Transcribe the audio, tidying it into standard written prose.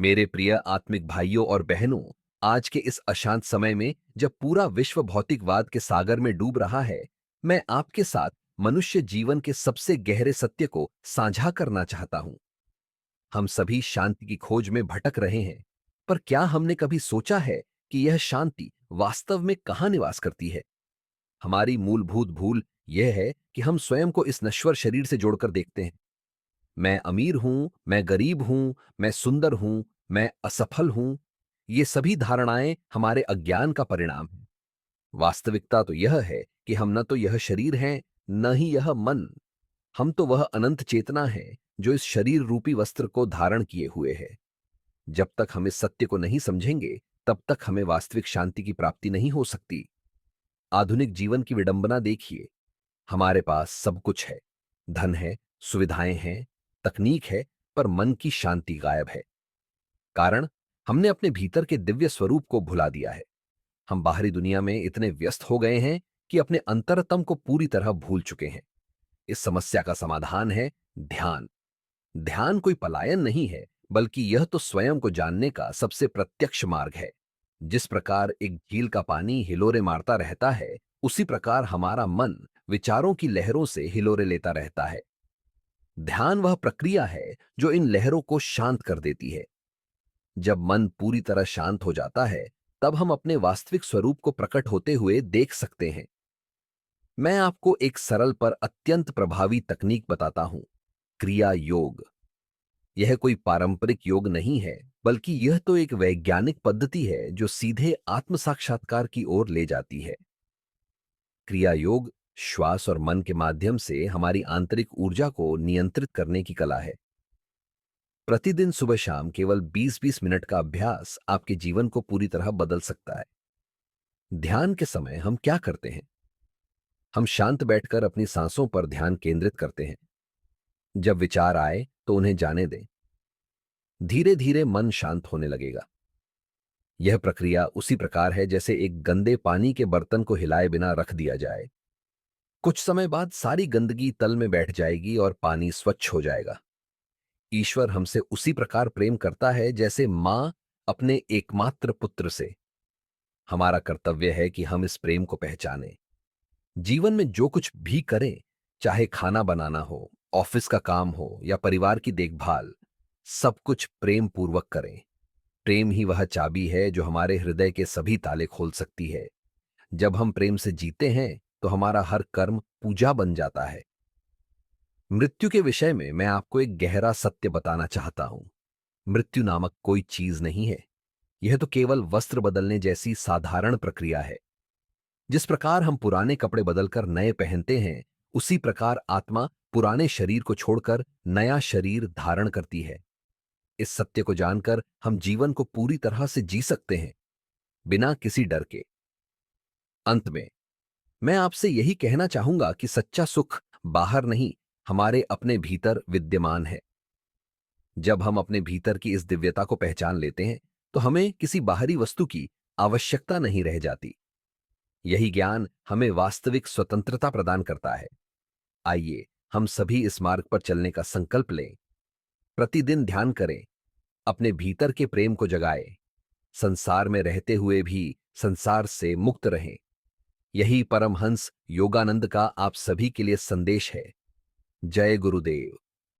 मेरे प्रिय आत्मिक भाइयों और बहनों, आज के इस अशांत समय में जब पूरा विश्व भौतिकवाद के सागर में डूब रहा है, मैं आपके साथ मनुष्य जीवन के सबसे गहरे सत्य को साझा करना चाहता हूं। हम सभी शांति की खोज में भटक रहे हैं, पर क्या हमने कभी सोचा है कि यह शांति वास्तव में कहां निवास करती है? हमारी मूलभूत भूल यह है कि हम स्वयं को इस नश्वर शरीर से जोड़कर देखते हैं। मैं अमीर हूं, मैं गरीब हूं, मैं सुंदर हूं, मैं असफल हूं। ये सभी धारणाएं हमारे अज्ञान का परिणाम हैं। वास्तविकता तो यह है कि हम न तो यह शरीर हैं, न ही यह मन। हम तो वह अनंत चेतना है जो इस शरीर रूपी वस्त्र को धारण किए हुए है। जब तक हम इस सत्य को नहीं समझेंगे, तब तक हमें वास्तविक शांति की प्राप्ति नहीं हो सकती। आधुनिक जीवन की विडंबना देखिए। हमारे पास सब कुछ है, धन है, सुविधाएं हैं, तकनीक है, पर मन की शांति गायब है। कारण, हमने अपने भीतर के दिव्य स्वरूप को भुला दिया है। हम बाहरी दुनिया में इतने व्यस्त हो गए हैं कि अपने अंतरतम को पूरी तरह भूल चुके हैं। इस समस्या का समाधान है ध्यान। ध्यान कोई पलायन नहीं है, बल्कि यह तो स्वयं को जानने का सबसे प्रत्यक्ष मार्ग है। जिस प्रकार एक झील का पानी हिलोरे मारता रहता है, उसी प्रकार हमारा मन विचारों की लहरों से हिलोरे लेता रहता है। ध्यान वह प्रक्रिया है जो इन लहरों को शांत कर देती है। जब मन पूरी तरह शांत हो जाता है, तब हम अपने वास्तविक स्वरूप को प्रकट होते हुए देख सकते हैं। मैं आपको एक सरल पर अत्यंत प्रभावी तकनीक बताता हूं, क्रिया योग। यह कोई पारंपरिक योग नहीं है, बल्कि यह तो एक वैज्ञानिक पद्धति है जो सीधे आत्म साक्षात्कार की ओर ले जाती है। क्रिया योग श्वास और मन के माध्यम से हमारी आंतरिक ऊर्जा को नियंत्रित करने की कला है। प्रतिदिन सुबह शाम केवल 20-20 मिनट का अभ्यास आपके जीवन को पूरी तरह बदल सकता है। ध्यान के समय हम क्या करते हैं? हम शांत बैठकर अपनी सांसों पर ध्यान केंद्रित करते हैं। जब विचार आए तो उन्हें जाने दें। धीरे धीरे मन शांत होने लगेगा। यह प्रक्रिया उसी प्रकार है जैसे एक गंदे पानी के बर्तन को हिलाए बिना रख दिया जाए। कुछ समय बाद सारी गंदगी तल में बैठ जाएगी और पानी स्वच्छ हो जाएगा। ईश्वर हमसे उसी प्रकार प्रेम करता है जैसे मां अपने एकमात्र पुत्र से। हमारा कर्तव्य है कि हम इस प्रेम को पहचानें। जीवन में जो कुछ भी करें, चाहे खाना बनाना हो, ऑफिस का काम हो या परिवार की देखभाल, सब कुछ प्रेम पूर्वक करें। प्रेम ही वह चाबी है जो हमारे हृदय के सभी ताले खोल सकती है। जब हम प्रेम से जीते हैं, तो हमारा हर कर्म पूजा बन जाता है। मृत्यु के विषय में मैं आपको एक गहरा सत्य बताना चाहता हूं। मृत्यु नामक कोई चीज नहीं है। यह तो केवल वस्त्र बदलने जैसी साधारण प्रक्रिया है। जिस प्रकार हम पुराने कपड़े बदलकर नए पहनते हैं, उसी प्रकार आत्मा पुराने शरीर को छोड़कर नया शरीर धारण करती है। इस सत्य को जानकर हम जीवन को पूरी तरह से जी सकते हैं, बिना किसी डर के। अंत में मैं आपसे यही कहना चाहूंगा कि सच्चा सुख बाहर नहीं, हमारे अपने भीतर विद्यमान है। जब हम अपने भीतर की इस दिव्यता को पहचान लेते हैं, तो हमें किसी बाहरी वस्तु की आवश्यकता नहीं रह जाती। यही ज्ञान हमें वास्तविक स्वतंत्रता प्रदान करता है। आइए हम सभी इस मार्ग पर चलने का संकल्प लें। प्रतिदिन ध्यान करें, अपने भीतर के प्रेम को जगाएं, संसार में रहते हुए भी संसार से मुक्त रहें। यही परमहंस योगानंद का आप सभी के लिए संदेश है। जय गुरुदेव।